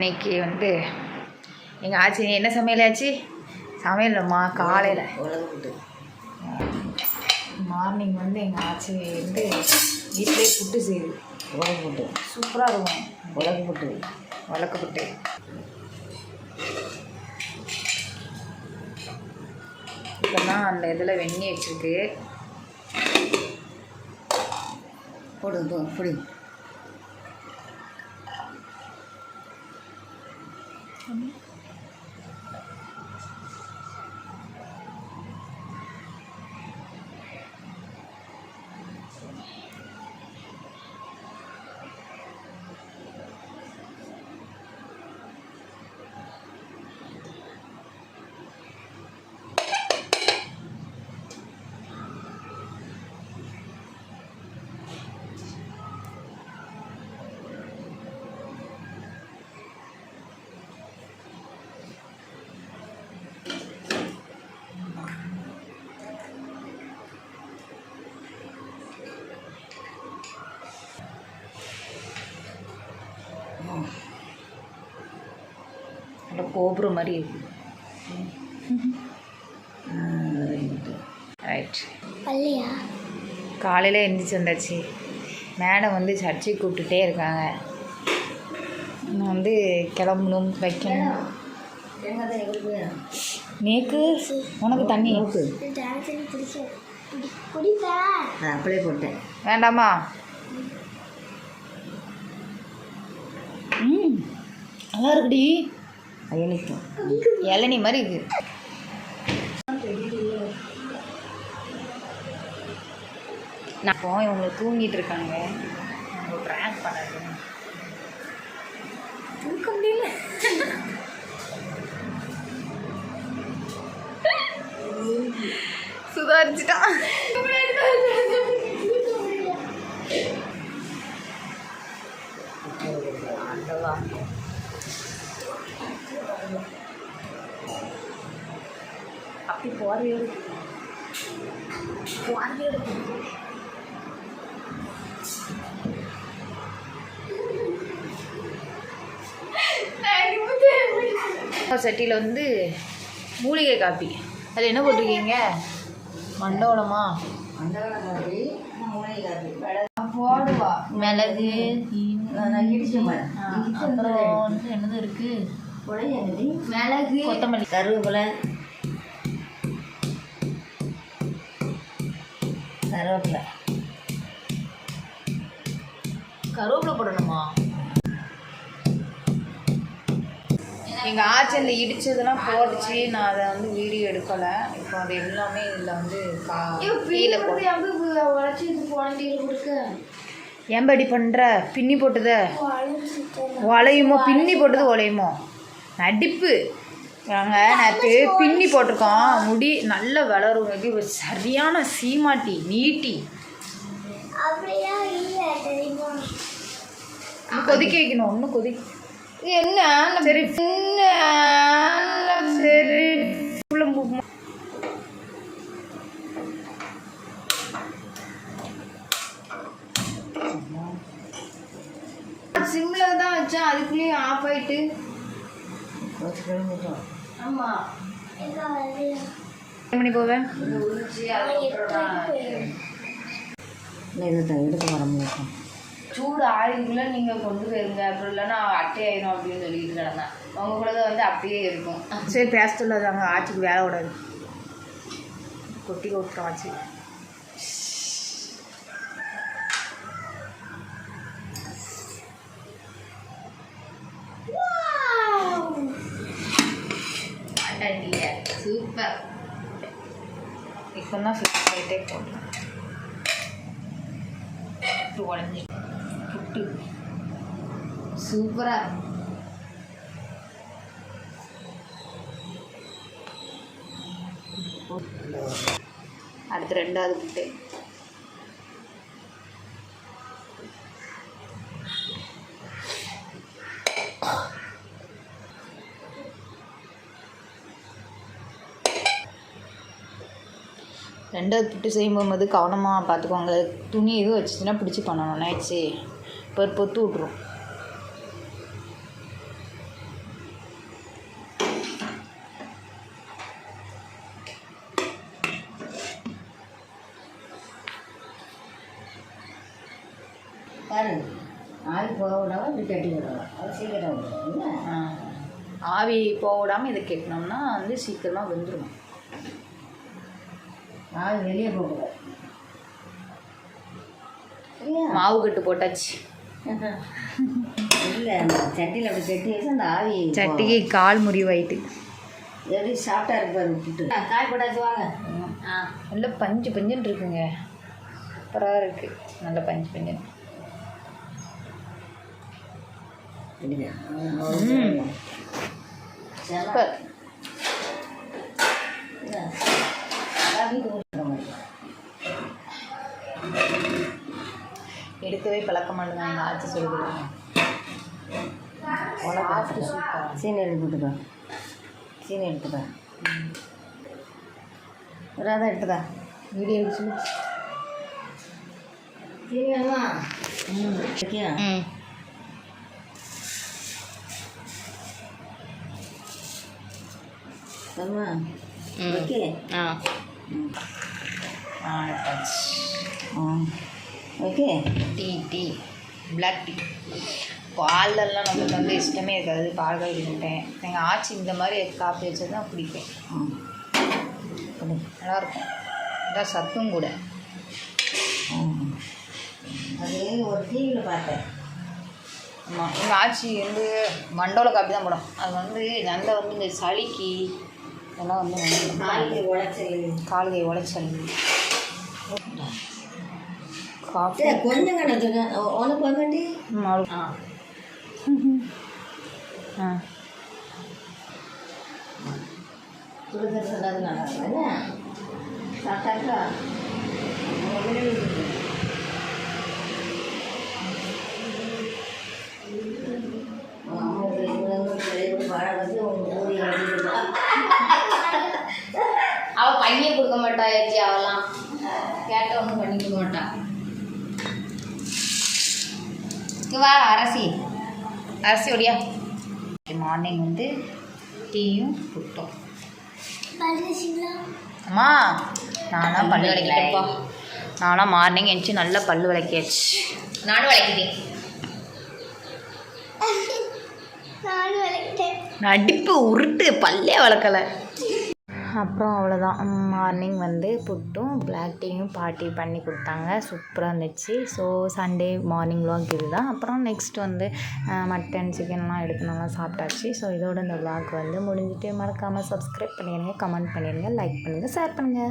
இன்னைக்கு வந்து எங்கள் ஆச்சி என்ன சமையல் ஆச்சு? சமையல்மா காலையில் மார்னிங் வந்து எங்கள் ஆச்சி வந்து வீட்டிலே புட்டு செய்யுது. உலக்கு புட்டு சூப்பராக இருக்கும். உலக்கு புட்டு இப்போதான் அந்த இதில் வெண்ணி வச்சுருக்கு. போடு நல்லா கோபுரம் மாதிரி இருக்குது. ரைட், காலையில் எழுந்திரிச்சு வந்தாச்சு. மேடம் வந்து சர்ச்சைக்கு கூப்பிட்டுட்டே இருக்காங்க. நான் வந்து கிளம்பணும், வைக்கணும். நேக்கு உனக்கு தண்ணி அப்படியே போட்டேன். வேண்டாமா? நல்லா இருக்குடி. இளநீ மாதிரி இருக்கு. நான் இப்போ இவங்க தூங்கிட்டு இருக்காங்க. அவங்க ட்ராக் பண்ணாது தூக்க முடியல. சுதாரிச்சுட்டான். அப்படி போறியோடு சட்டியில் வந்து மூலிகை காப்பி. அது என்ன போட்டிருக்கீங்க? மண்டோளமா? போடுவா மிளகு, அப்புறம் வந்து என்னது இருக்கு, மிளகு, கொத்தமல்லி, கருவேப்பிலை போடணுமா? எங்கள் ஆச்சி இந்த இடிச்சதெல்லாம் போட்டுச்சு. நான் அதை வந்து வீடியோ எடுக்கலை. இப்போ அது எல்லாமே இதில் வந்து கீழே போட்டு ஏம்படி பண்ணுற? பின்னி போட்டத உழையுமோ? பின்னி போட்டது உழையுமோ? நடிப்பு. நாங்கள் நேற்று பின்னி போட்டிருக்கோம். முடி நல்ல வளரும். சரியான சீமாட்டி நீட்டி. கொதிக்க வைக்கணும். ஒன்றும் கொதிக்க என்ன சரி சரி சிம்மில் தான் வச்சேன். அதுக்குள்ளேயே ஆஃப் ஆகிட்டு. ஆமாம், மணி போவேன். எடுத்து வர முடியும். சூடு ஆயிரக்குள்ளே நீங்கள் கொண்டு போயிருங்க, அப்புறம் இல்லைன்னா அட்டையாயிரும் அப்படின்னு சொல்லிட்டு கிடந்தேன். அவங்க கூட தான் வந்து அப்படியே இருக்கும். சரி, பேச சொல்லாதாங்க. ஆட்சிக்கு வேலை விடாது. கொட்டி விட்டுறோம் ஆச்சு. சூப்பர். இப்போ தான் ஃபிக்ஸ் ஆகிட்டே போட்டேன். உடஞ்சி புட்டு சூப்பராக. அடுத்து ரெண்டாவது புட்டு. ரெண்டாவது புட்டு செய்யும்போது கவனமாக பார்த்துக்கோங்க. துணி எதுவும் வச்சுச்சுன்னா பிடிச்சி பண்ணணும். நைட்ஸு பொத்து விட்ரும். போக விடாமல் இப்படி கட்டி விடலாம். அது சீக்கிரம் விடுவோம். ஆவி போக விடாமல் இதை கெட்டினோம்னா வந்து சீக்கிரமாக வெந்துடும். ஆவி வெளியே போகக்கூடாது. மாவு கட்டு போட்டாச்சு. இல்லை, அந்த சட்டியில் அப்படி கட்டி வச்சு அந்த ஆவி சட்டிக்கு கால் முறிவாயிட்டு எப்படி சாப்பிட்டா இருப்பாரு புட்டு. காய் போட்டாச்சு வாங்க. நல்ல பஞ்சு பஞ்சுன்னு இருக்குங்க. சூப்பராக இருக்குது. நல்ல பஞ்சு பஞ்சுன்னு. சூப்பர். எடுக்கவே பழக்கமானது எங்கள் ஆட்சி சொல்லுவாங்க. சீனி எடுத்துக்கோ, சீனி எடுத்துக்கோ. ராதா எடுத்துக்கா. வீடியோ எடுக்க சொல்லு. சீனி வேணுமா? சொல்லுமா. Okay. Okay. Tea black tea. பாலெல்லாம் நம்மளுக்கு வந்து இஷ்டமே இருக்காது. பால் காய் குடிக்கிட்டேன். எங்கள் ஆச்சி இந்த மாதிரி காப்பி வச்சது தான் பிடிப்பேன். நல்லாயிருக்கும். இதான் சத்தும் கூட. அது ஒரு டிவியில் பார்த்தேன். ஆமாம், எங்கள் ஆச்சி வந்து மண்டோல காப்பி தான் போடும். அது வந்து நல்லா வந்து இந்த சளிக்கு இதெல்லாம் வந்து கால்கை உளைச்சல் காஃபி கொஞ்சம் கிடக்குங்க உனக்கு வாங்கண்டி. சுடுதல் சொல்லாது நல்லா இருக்குல்ல. சாப்பிட்டாக்கா அவள் பையன் கொடுக்க மாட்டா. ஏச்சி அவெல்லாம் கேட்ட ஒன்றும் பண்ணி கொடுக்க மாட்டா. வா அரிசி ஒடியா. மார்னிங் வந்து டீயும் புட்டும். அம்மா நானாக பல்லு விளக்கிட்டேன்ப்பா. நானாக மார்னிங் எழுந்துச்சி நல்லா பல்லு விளக்கியாச்சு. நானும் விளக்கிட்டேன். நடிப்பு உருட்டு, பல்லே வளர்க்கலை. அப்புறம் அவ்வளோதான். மார்னிங் வந்து புட்டும் பிளாக் டீயும் பாட்டி பண்ணி கொடுத்தாங்க. சூப்பராக இருந்துச்சு. ஸோ சண்டே மார்னிங் விளாக் இது தான். அப்புறம் நெக்ஸ்ட் வந்து மட்டன் சிக்கன்லாம் எடுத்து நல்லா சாப்பிட்டாச்சு. ஸோ இதோட இந்த விளாக் வந்து முடிஞ்சுட்டு மறக்காமல் சப்ஸ்கிரைப் பண்ணிடுங்க, கமெண்ட் பண்ணிடுங்க, லைக் பண்ணுங்கள், ஷேர் பண்ணுங்கள்.